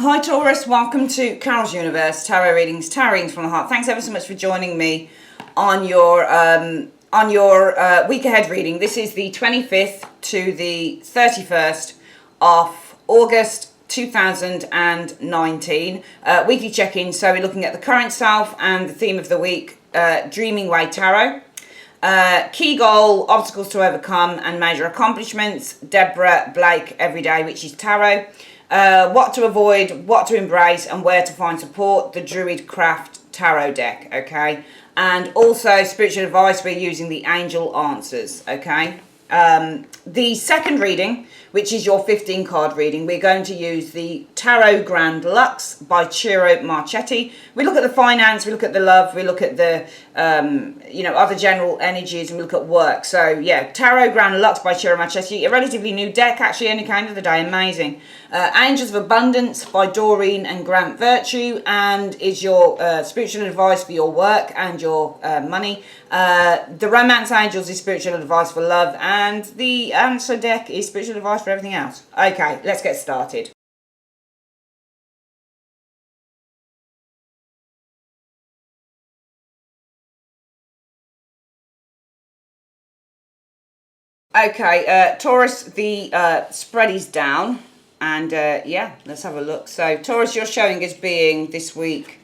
Hi Taurus, welcome to Carol's Universe, Tarot Readings from the Heart. Thanks ever so much for joining me on your week ahead reading. This is the 25th to the 31st of August 2019. Weekly check-in, so we're looking at the current self and the theme of the week, Dreaming Way Tarot. Key goal, obstacles to overcome and major accomplishments, Deborah Blake Everyday, which is tarot. What to avoid, what to embrace, and where to find support, the Druid Craft Tarot deck, okay? And also spiritual advice, we're using the Angel Answers, okay? The second reading, which is your 15 card reading, we're going to use the Tarot Grand Luxe by Ciro Marchetti. We look at the finance, we look at the love, we look at the other general energies, and we look at work. So yeah, Tarot Grand Luxe by Ciro Marchetti, a relatively new deck, actually only came of the day, amazing. Angels of Abundance by Doreen and Grant Virtue, and is your spiritual advice for your work and your money. The Romance Angels is spiritual advice for love, and the Answer deck is spiritual advice for everything else. Okay, let's get started. Okay, Taurus, the spread is down, and yeah, let's have a look. So Taurus, you're showing as being this week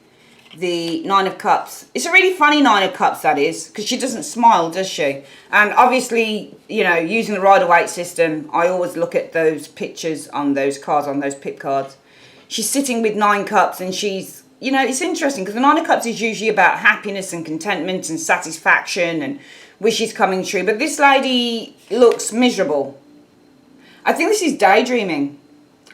the Nine of Cups. It's a really funny Nine of Cups, that is, because she doesn't smile, does she? And obviously, you know, using the Rider-Waite system, I always look at those pictures on those cards, on those pip cards. She's sitting with 9 cups, and she's, you know, it's interesting because the Nine of Cups is usually about happiness and contentment and satisfaction and wishes coming true. But this lady looks miserable. I think this is daydreaming.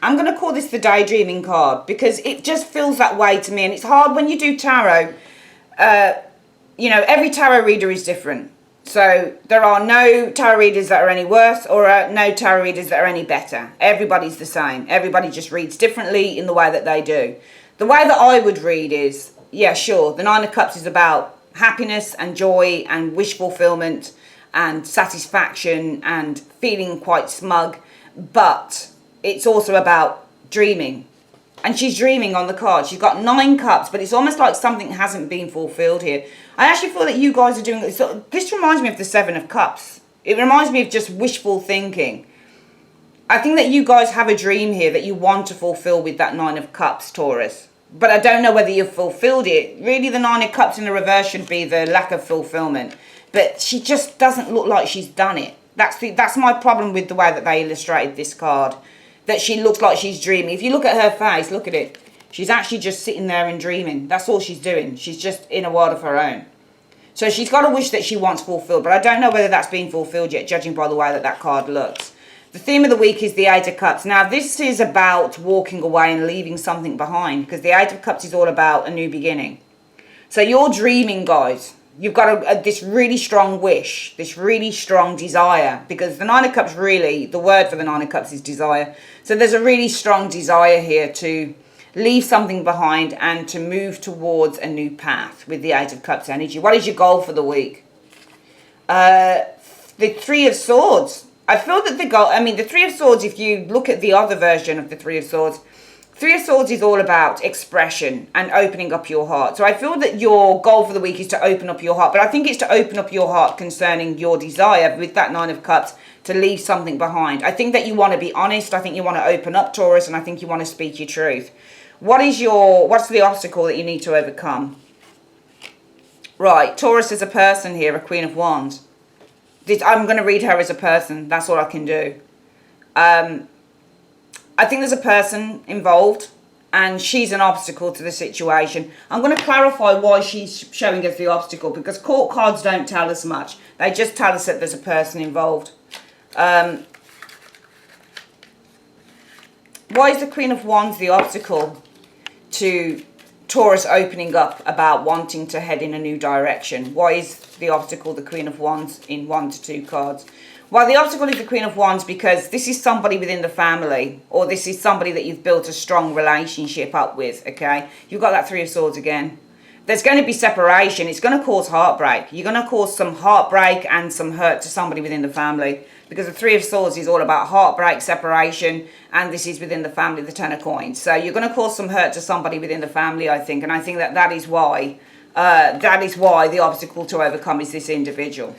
I'm going to call this the daydreaming card because it just feels that way to me. And it's hard when you do tarot. Every tarot reader is different. So there are no tarot readers that are any worse or no tarot readers that are any better. Everybody's the same. Everybody just reads differently in the way that they do. The way that I would read is, yeah, sure, the Nine of Cups is about happiness and joy and wish fulfillment and satisfaction and feeling quite smug. But it's also about dreaming. And she's dreaming on the card. She's got 9 cups, but it's almost like something hasn't been fulfilled here. I actually feel that you guys are doing this. This reminds me of the 7 of Cups. It reminds me of just wishful thinking. I think that you guys have a dream here that you want to fulfill with that 9 of Cups, Taurus. But I don't know whether you've fulfilled it. Really, the 9 of Cups in the reverse should be the lack of fulfillment. But she just doesn't look like she's done it. That's my problem with the way that they illustrated this card. That she looks like she's dreaming. If you look at her face, look at it. She's actually just sitting there and dreaming. That's all she's doing. She's just in a world of her own. So she's got a wish that she wants fulfilled. But I don't know whether that's been fulfilled yet, judging by the way that card looks. The theme of the week is the 8 of Cups. Now, this is about walking away and leaving something behind. Because the 8 of Cups is all about a new beginning. So you're dreaming, guys. You've got this really strong wish, this really strong desire, because the 9 of Cups really, the word for the 9 of Cups is desire. So there's a really strong desire here to leave something behind and to move towards a new path with the 8 of Cups energy. What is your goal for the week? The 3 of Swords. I feel that the 3 of Swords, if you look at the other version of the 3 of Swords, 3 of Swords is all about expression and opening up your heart. So I feel that your goal for the week is to open up your heart. But I think it's to open up your heart concerning your desire with that 9 of Cups to leave something behind. I think that you want to be honest. I think you want to open up, Taurus, and I think you want to speak your truth. What's the obstacle that you need to overcome? Right, Taurus is a person here, a Queen of Wands. I'm going to read her as a person. That's all I can do. I think there's a person involved and she's an obstacle to the situation. I'm going to clarify why she's showing us the obstacle because court cards don't tell us much. They just tell us that there's a person involved. Why is the Queen of Wands the obstacle to Taurus opening up about wanting to head in a new direction? Why is the obstacle the Queen of Wands in 1 to 2 cards? Well, the obstacle is the Queen of Wands because this is somebody within the family or this is somebody that you've built a strong relationship up with, okay? You've got that 3 of Swords again. There's going to be separation. It's going to cause heartbreak. You're going to cause some heartbreak and some hurt to somebody within the family. because the Three of Swords is all about heartbreak, separation, and this is within the family, the Ten of Coins. So you're going to cause some hurt to somebody within the family, I think, and I think that is why the obstacle to overcome is this individual.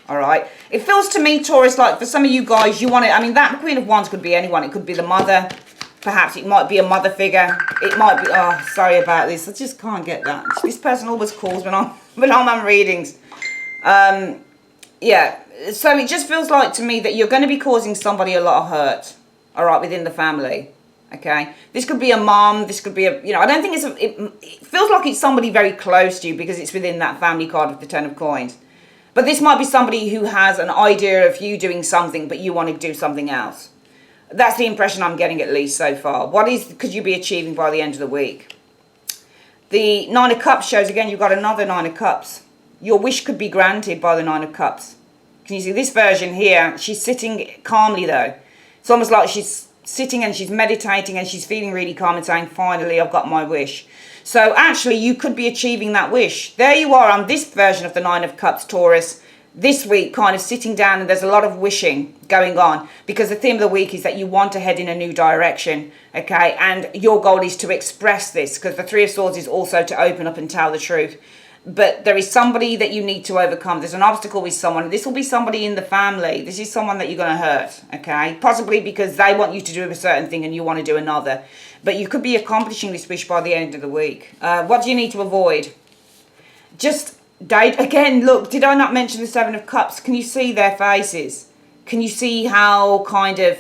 All right. It feels to me, Taurus, like for some of you guys, you want it. I mean, that Queen of Wands could be anyone. It could be the mother. Perhaps it might be a mother figure. It might be. Oh, sorry about this. I just can't get that. This person always calls when I'm on readings. Yeah. So it just feels like to me that you're going to be causing somebody a lot of hurt. All right, within the family. Okay. This could be a mom. This could be a. I don't think it feels like it's somebody very close to you because it's within that family card of the Ten of Coins. But this might be somebody who has an idea of you doing something, but you want to do something else. That's the impression I'm getting, at least so far. What could you be achieving by the end of the week? The Nine of Cups shows, again, you've got another Nine of Cups. Your wish could be granted by the Nine of Cups. Can you see this version here? She's sitting calmly, though. It's almost like she's sitting and she's meditating and she's feeling really calm and saying, finally, I've got my wish. So actually, you could be achieving that wish. There you are on this version of the Nine of Cups, Taurus. This week, kind of sitting down, and there's a lot of wishing going on because the theme of the week is that you want to head in a new direction, okay? And your goal is to express this because the Three of Swords is also to open up and tell the truth. But there is somebody that you need to overcome. There's an obstacle with someone. This will be somebody in the family. This is someone that you're going to hurt, okay? Possibly because they want you to do a certain thing and you want to do another. But you could be accomplishing this wish by the end of the week. What do you need to avoid? Just date. Again, look, did I not mention the Seven of Cups? Can you see their faces? Can you see how kind of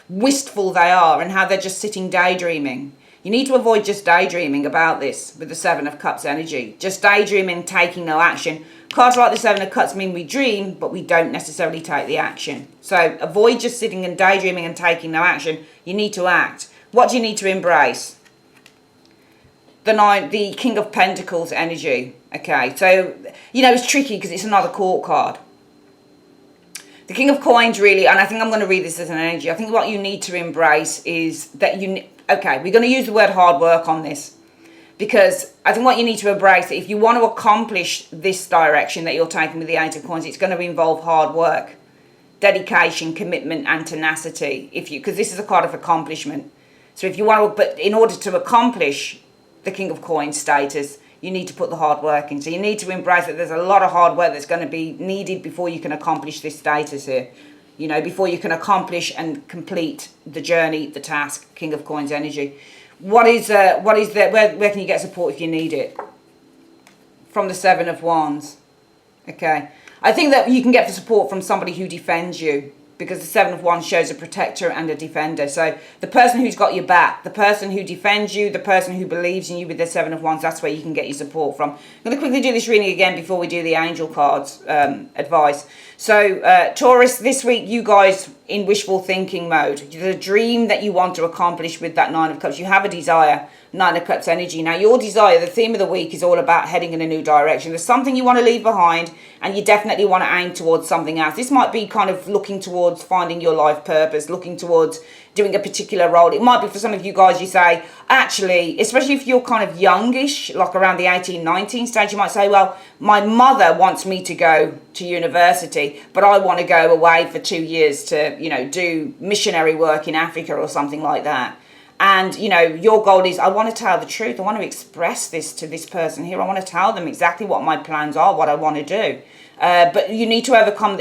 wistful they are and how they're just sitting daydreaming? You need to avoid just daydreaming about this with the Seven of Cups energy. Just daydreaming, taking no action. Cards like the Seven of Cups mean we dream, but we don't necessarily take the action. So avoid just sitting and daydreaming and taking no action. You need to act. What do you need to embrace? The King of Pentacles energy. Okay, so, it's tricky because it's another court card. The King of Coins really, and I think I'm going to read this as an energy. I think what you need to embrace is that okay, we're going to use the word hard work on this. Because I think what you need to embrace, if you want to accomplish this direction that you're taking with the Eight of Coins, it's going to involve hard work, dedication, commitment, and tenacity. Because this is a card of accomplishment. So if you want to, but in order to accomplish the King of Coins status, you need to put the hard work in. So you need to embrace that there's a lot of hard work that's going to be needed before you can accomplish this status here. Before you can accomplish and complete the journey, the task, King of Coins energy. Where can you get support if you need it? From the Seven of Wands. Okay. I think that you can get the support from somebody who defends you. Because the Seven of Wands shows a protector and a defender. So the person who's got your back, the person who defends you, the person who believes in you with the Seven of Wands, that's where you can get your support from. I'm going to quickly do this reading again before we do the angel cards advice. So Taurus, this week you guys in wishful thinking mode. The dream that you want to accomplish with that Nine of Cups. You have a desire. Nine of Cups energy. Now your desire, the theme of the week is all about heading in a new direction. There's something you want to leave behind and you definitely want to aim towards something else. This might be kind of looking towards finding your life purpose, looking towards doing a particular role. It might be for some of you guys, you say, actually, especially if you're kind of youngish, like around the 18, 19 stage, you might say, well, my mother wants me to go to university, but I want to go away for 2 years to, do missionary work in Africa or something like that. And, your goal is, I want to tell the truth. I want to express this to this person here. I want to tell them exactly what my plans are, what I want to do. But you need to overcome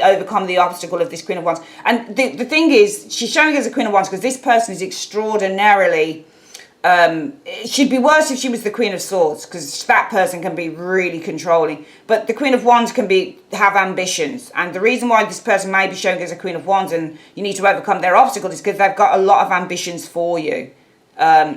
the obstacle of this Queen of Wands. And the thing is, she's showing as a Queen of Wands because this person is extraordinarily... she'd be worse if she was the Queen of Swords because that person can be really controlling. But the Queen of Wands can have ambitions. And the reason why this person may be showing as a Queen of Wands and you need to overcome their obstacles is because they've got a lot of ambitions for you.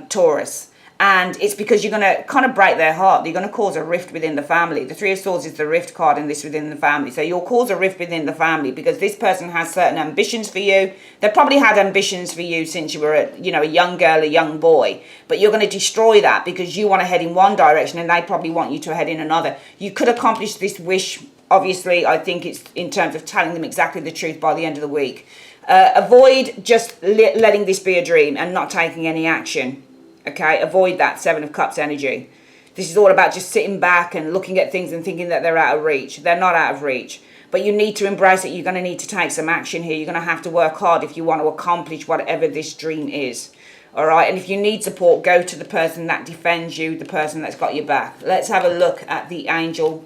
Taurus, and it's because you're going to kind of break their heart. You're going to cause a rift within the family. The Three of Swords is the rift card and this within the family. So you'll cause a rift within the family because this person has certain ambitions for you. They've probably had ambitions for you since you were a young girl, a young boy, but you're going to destroy that because you want to head in one direction and they probably want you to head in another. You could accomplish this wish. Obviously, I think it's in terms of telling them exactly the truth by the end of the week. Avoid just letting this be a dream and not taking any action. Okay, avoid that Seven of Cups energy. This is all about just sitting back and looking at things and thinking that they're out of reach. They're not out of reach. but you need to embrace it. You're going to need to take some action here. You're going to have to work hard if you want to accomplish whatever this dream is. All right, and if you need support, go to the person that defends you, the person that's got your back. Let's have a look at the angel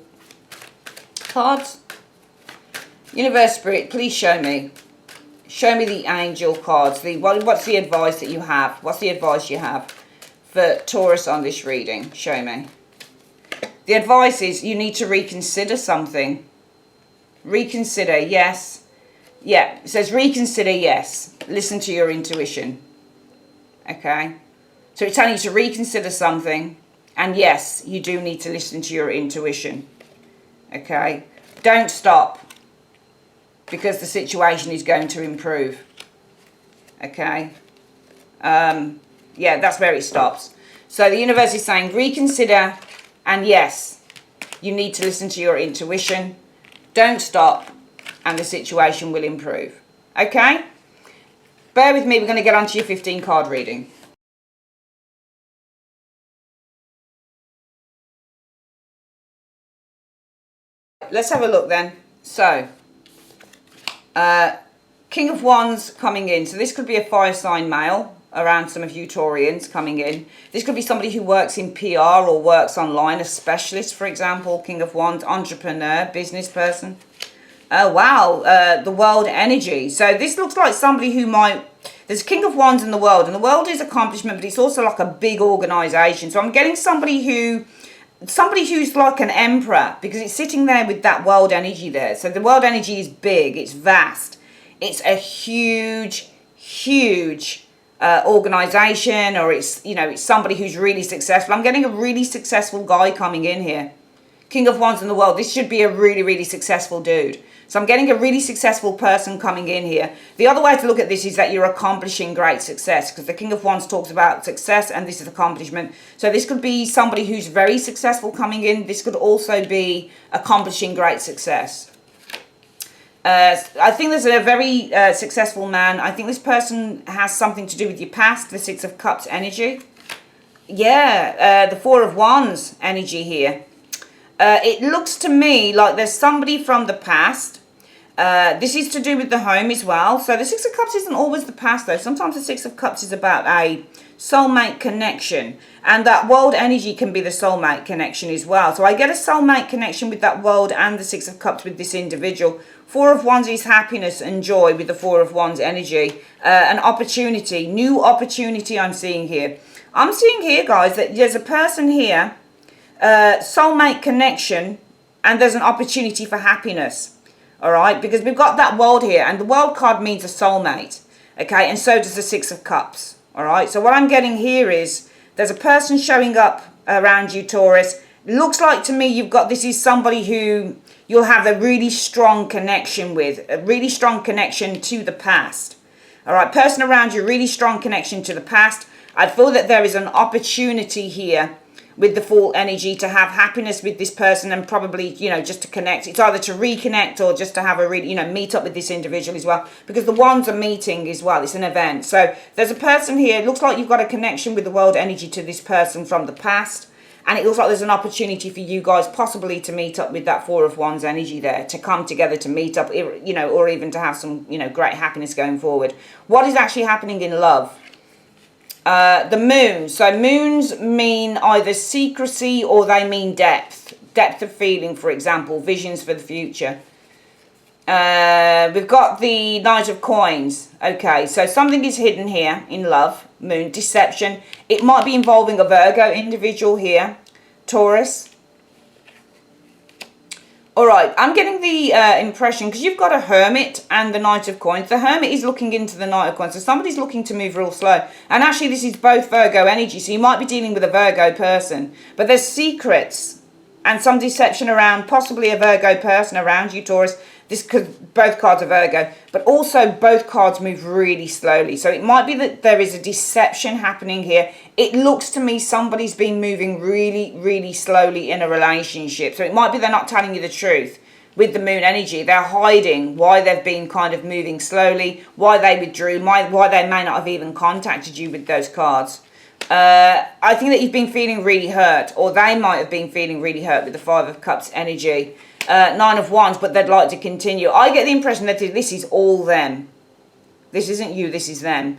cards. Universe, Spirit, please show me. Show me the angel cards. What's the advice that you have? What's the advice you have for Taurus on this reading? Show me. The advice is you need to reconsider something. Reconsider, yes. Yeah, it says reconsider, yes. Listen to your intuition. Okay? So it's telling you to reconsider something. And yes, you do need to listen to your intuition. Okay? Don't stop. Because the situation is going to improve. Okay? Yeah, that's where it stops. So the universe is saying reconsider, and yes, you need to listen to your intuition. Don't stop, and the situation will improve. Okay? Bear with me, we're going to get on to your 15 card reading. Let's have a look then. So, King of Wands coming in. So this could be a fire sign male around some of you Taurians coming in. This could be somebody who works in PR or works online, a specialist, for example. King of Wands, entrepreneur, business person. Oh, wow. The world energy. So this looks like somebody who might... There's King of Wands in the world. And the world is accomplishment, but it's also like a big organisation. So I'm getting somebody who's like an emperor, because it's sitting there with that world energy there. So the world energy is big, it's vast, it's a huge organization, or it's, you know, it's somebody who's really successful. I'm getting a really successful guy coming in here. King of Wands in the world. This should be a really successful dude. So I'm getting a really successful person coming in here. The other way to look at this is that you're accomplishing great success, because the King of Wands talks about success and this is accomplishment. So this could be somebody who's very successful coming in. This could also be accomplishing great success. I think there's a very successful man. I think this person has something to do with your past, the Six of Cups energy. Yeah, the Four of Wands energy here. It looks to me like there's somebody from the past. This is to do with the home as well. So the Six of Cups isn't always the past though. Sometimes the Six of Cups is about a soulmate connection. And that world energy can be the soulmate connection as well. So I get a soulmate connection with that world and the Six of Cups with this individual. Four of Wands is happiness and joy with the Four of Wands energy. An opportunity, new opportunity I'm seeing here. I'm seeing here, guys, that there's a person here, soulmate connection, and there's an opportunity for happiness. All right, because we've got that world here, and the world card means a soulmate. Okay, and so does the Six of Cups. All right, so what I'm getting here is there's a person showing up around you, Taurus. Looks like to me you've got, this is somebody who you'll have a really strong connection with, a really strong connection to the past. All right, person around you, really strong connection to the past. I feel that there is an opportunity here with the full energy to have happiness with this person, and probably, you know, just to connect. It's either to reconnect or just to have a really, you know, meet up with this individual as well, because the Wands are meeting as well. It's an event. So there's a person here. It looks like you've got a connection with the world energy to this person from the past, and it looks like there's an opportunity for you guys possibly to meet up with that Four of Wands energy there, to come together, to meet up, you know, or even to have some, you know, great happiness going forward. What is actually happening in love? The moon. So moons mean either secrecy or they mean depth. Depth of feeling, for example. Visions for the future. We've got the Knight of Coins. Okay, so something is hidden here in love. Moon. Deception. It might be involving a Virgo individual here. Taurus. Alright, I'm getting the impression, because you've got a Hermit and the Knight of Coins. The Hermit is looking into the Knight of Coins. So somebody's looking to move real slow. And actually this is both Virgo energy. So you might be dealing with a Virgo person. But there's secrets and some deception around possibly a Virgo person around you, Taurus. This could, both cards are Virgo. But also both cards move really slowly. So it might be that there is a deception happening here. It looks to me somebody's been moving really slowly in a relationship. So it might be they're not telling you the truth with the moon energy. They're hiding why they've been kind of moving slowly, why they withdrew, why they may not have even contacted you with those cards. I think that you've been feeling really hurt, or they might have been feeling really hurt with the Five of Cups energy. Nine of Wands, but they'd like to continue. I get the impression that this is all them. This isn't you, this is them.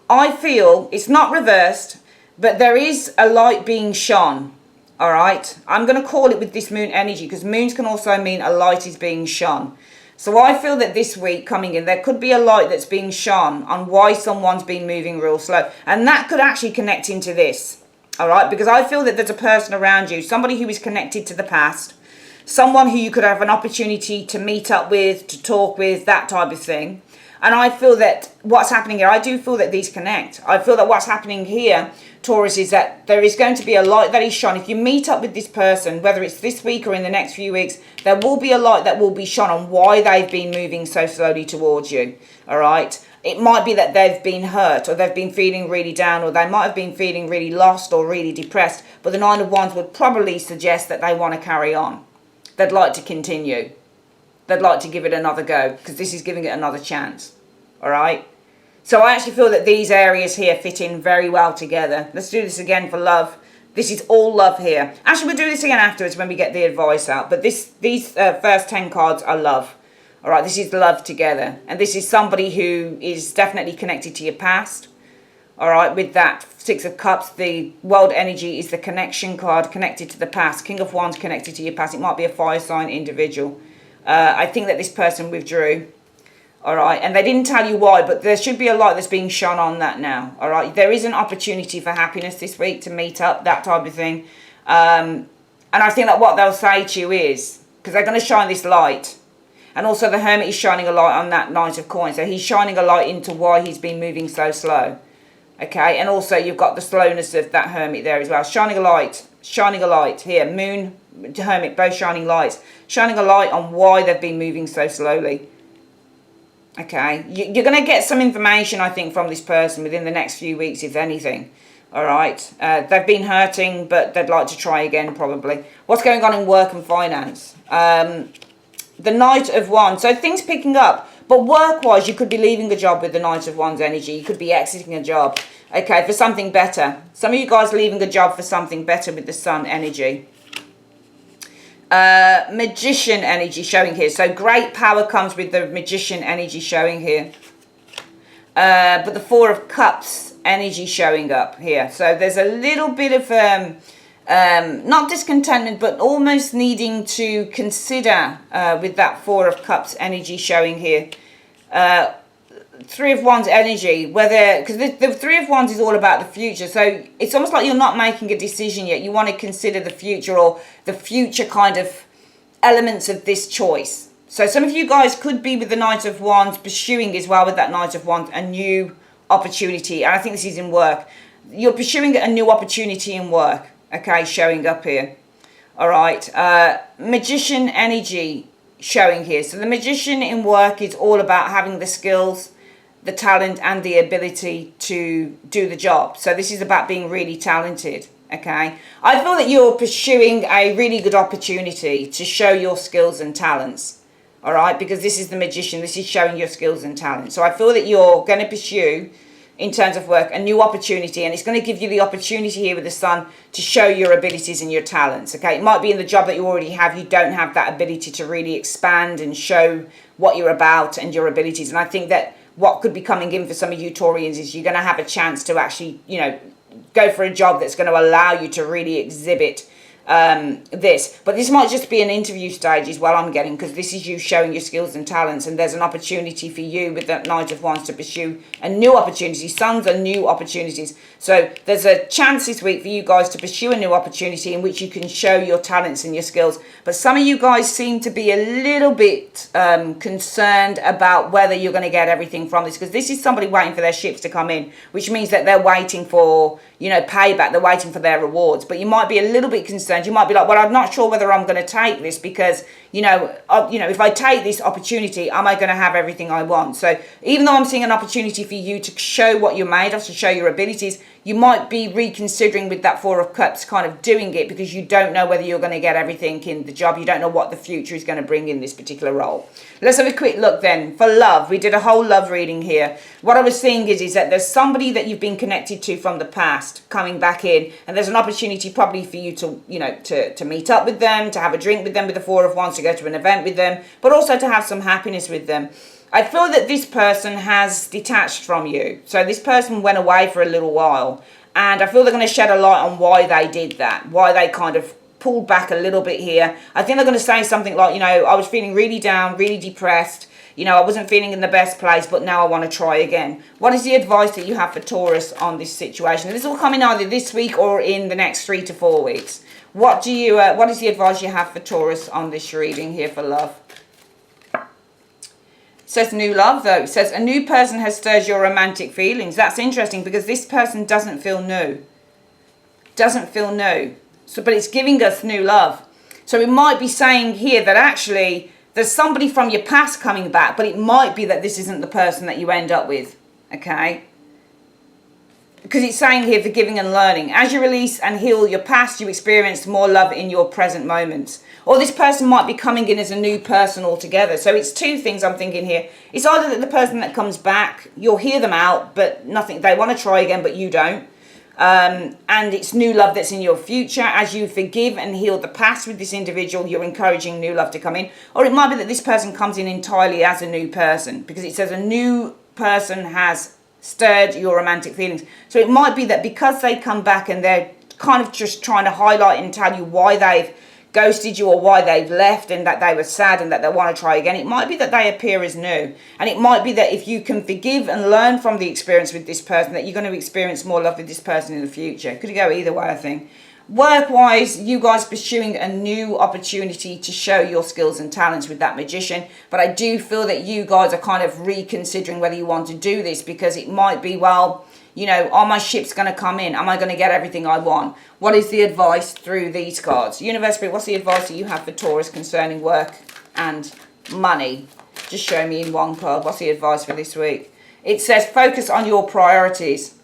I feel it's not reversed, but there is a light being shone. All right, I'm going to call it with this moon energy, because moons can also mean a light is being shone. So I feel that this week coming in, there could be a light that's being shone on why someone's been moving real slow. And that could actually connect into this. All right, because I feel that there's a person around you, somebody who is connected to the past, someone who you could have an opportunity to meet up with, to talk with, that type of thing. And I feel that what's happening here, I do feel that these connect. I feel that what's happening here, Taurus, is that there is going to be a light that is shone. If you meet up with this person, whether it's this week or in the next few weeks, there will be a light that will be shone on why they've been moving so slowly towards you. All right. It might be that they've been hurt, or they've been feeling really down, or they might have been feeling really lost or really depressed. But the Nine of Wands would probably suggest that they want to carry on. They'd like to continue. They'd like to give it another go, because this is giving it another chance. All right. So I actually feel that these areas here fit in very well together. Let's do this again for love. This is all love here. Actually, we'll do this again afterwards when we get the advice out. But these first 10 cards are love. All right. This is love together. And this is somebody who is definitely connected to your past. All right. With that Six of Cups, the world energy is the connection card, connected to the past. King of Wands connected to your past. It might be a fire sign individual. I think that this person withdrew. All right, and they didn't tell you why, but there should be a light that's being shone on that now. All right, there is an opportunity for happiness this week, to meet up, that type of thing. And I think that what they'll say to you is, because they're going to shine this light. And also the Hermit is shining a light on that Knight of Coins. So he's shining a light into why he's been moving so slow. Okay, and also you've got the slowness of that Hermit there as well. Shining a light here. Moon, Hermit, both shining lights. Shining a light on why they've been moving so slowly. Okay, you're going to get some information, I think, from this person within the next few weeks, if anything. All right, they've been hurting, but they'd like to try again, probably. What's going on in work and finance? The Knight of Wands. So things picking up, but work-wise, you could be leaving a job with the Knight of Wands energy. You could be exiting a job, okay, for something better. Some of you guys leaving a job for something better with the Sun energy. Magician energy showing here. So great power comes with the Magician energy showing here. But the Four of Cups energy showing up here. So there's a little bit of not discontentment, but almost needing to consider with that Four of Cups energy showing here. Three of Wands energy, whether, because the Three of Wands is all about the future, so it's almost like you're not making a decision yet. You want to consider the future, or the future kind of elements of this choice. So some of you guys could be with the Knight of Wands pursuing as well with that Knight of Wands a new opportunity, and I think this is in work. You're pursuing a new opportunity in work, okay, showing up here. All right, Magician energy showing here. So the Magician in work is all about having the skills, the talent, and the ability to do the job. So this is about being really talented, okay? I feel that you're pursuing a really good opportunity to show your skills and talents, all right? Because this is the Magician. This is showing your skills and talents. So I feel that you're going to pursue, in terms of work, a new opportunity, and it's going to give you the opportunity here with the Sun to show your abilities and your talents, okay? It might be in the job that you already have, you don't have that ability to really expand and show what you're about and your abilities. And I think that what could be coming in for some of you Taurians is you're going to have a chance to actually, you know, go for a job that's going to allow you to really exhibit this. But this might just be an interview stage is what I'm getting, because this is you showing your skills and talents, and there's an opportunity for you with that Knight of Wands to pursue a new opportunity. Suns are new opportunities. So there's a chance this week for you guys to pursue a new opportunity in which you can show your talents and your skills. But some of you guys seem to be a little bit concerned about whether you're going to get everything from this, because this is somebody waiting for their ships to come in, which means that they're waiting for, you know, payback. They're waiting for their rewards. But you might be a little bit concerned. You might be like, well, I'm not sure whether I'm going to take this, because, you know, if I take this opportunity, am I going to have everything I want? So even though I'm seeing an opportunity for you to show what you're made of, to show your abilities, you might be reconsidering with that Four of Cups kind of doing it because you don't know whether you're going to get everything in the job. You don't know what the future is going to bring in this particular role. Let's have a quick look then. For love, we did a whole love reading here. What I was seeing is that there's somebody that you've been connected to from the past coming back in, and there's an opportunity probably for you to, to meet up with them, to have a drink with them with the Four of Wands, to go to an event with them, but also to have some happiness with them. I feel that this person has detached from you. So this person went away for a little while. And I feel they're going to shed a light on why they did that. Why they kind of pulled back a little bit here. I think they're going to say something like, I was feeling really down, really depressed. I wasn't feeling in the best place, but now I want to try again. What is the advice that you have for Taurus on this situation? This will come in either this week or in the next 3 to 4 weeks. What is the advice you have for Taurus on this reading here for love? It says new love, though. It says a new person has stirred your romantic feelings. That's interesting because this person doesn't feel new. Doesn't feel new. So, but it's giving us new love. So it might be saying here that actually there's somebody from your past coming back, but it might be that this isn't the person that you end up with. Okay? Because it's saying here forgiving and learning. As you release and heal your past, you experience more love in your present moments. Or this person might be coming in as a new person altogether. So it's two things I'm thinking here. It's either that the person that comes back, you'll hear them out, but nothing. They want to try again, but you don't. And it's new love that's in your future. As you forgive and heal the past with this individual, you're encouraging new love to come in. Or it might be that this person comes in entirely as a new person. Because it says a new person has stirred your romantic feelings. So it might be that because they come back and they're kind of just trying to highlight and tell you why they've ghosted you or why they've left and that they were sad and that they want to try again, it might be that they appear as new. And it might be that if you can forgive and learn from the experience with this person, that you're going to experience more love with this person in the future. Could go either way, I think. Work-wise, you guys pursuing a new opportunity to show your skills and talents with that magician. But I do feel that you guys are kind of reconsidering whether you want to do this, because it might be, well, are my ships going to come in? Am I going to get everything I want? What is the advice through these cards? Universe Spirit, what's the advice that you have for Taurus concerning work and money? Just show me in one card. What's the advice for this week? It says focus on your priorities.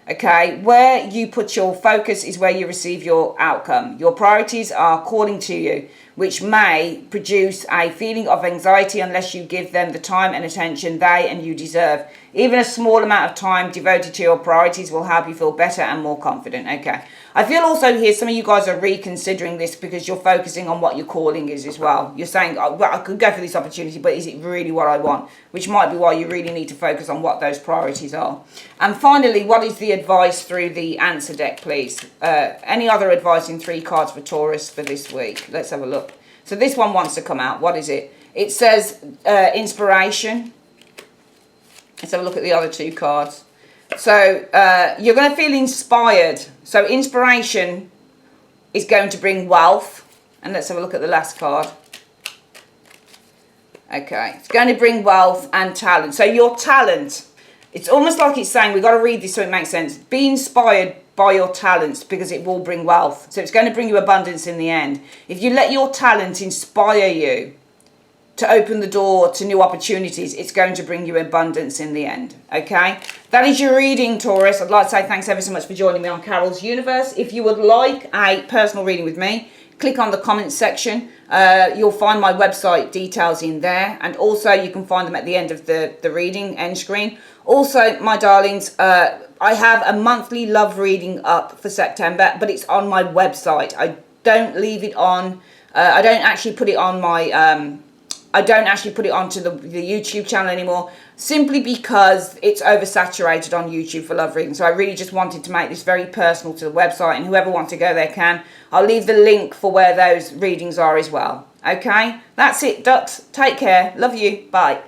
Okay, where you put your focus is where you receive your outcome. Your priorities are calling to you, which may produce a feeling of anxiety unless you give them the time and attention they and you deserve. Even a small amount of time devoted to your priorities will help you feel better and more confident. Okay, I feel also here some of you guys are reconsidering this because you're focusing on what your calling is as well. You're saying, oh, well, I could go for this opportunity, but is it really what I want? Which might be why you really need to focus on what those priorities are. And finally, what is the advice through the answer deck, please? Any other advice in 3 cards for Taurus for this week? Let's have a look. So this one wants to come out. What is it? It says inspiration. Let's have a look at the other 2 cards. So you're going to feel inspired. So inspiration is going to bring wealth. And let's have a look at the last card. Okay, it's going to bring wealth and talent. So your talent, it's almost like it's saying, we've got to read this so it makes sense. Be inspired by your talents because it will bring wealth. So it's going to bring you abundance in the end. If you let your talent inspire you to open the door to new opportunities, it's going to bring you abundance in the end. Okay, that is your reading, Taurus. I'd like to say thanks ever so much for joining me on Carol's Universe. If you would like a personal reading with me, click on the comments section. You'll find my website details in there, and also you can find them at the end of the reading end screen. Also, my darlings, I have a monthly love reading up for September, but it's on my website. I don't leave it on. I don't actually put it on my. I don't actually put it onto the YouTube channel anymore, simply because it's oversaturated on YouTube for love reading. So I really just wanted to make this very personal to the website, and whoever wants to go there can. I'll leave the link for where those readings are as well. Okay, that's it, ducks. Take care. Love you. Bye.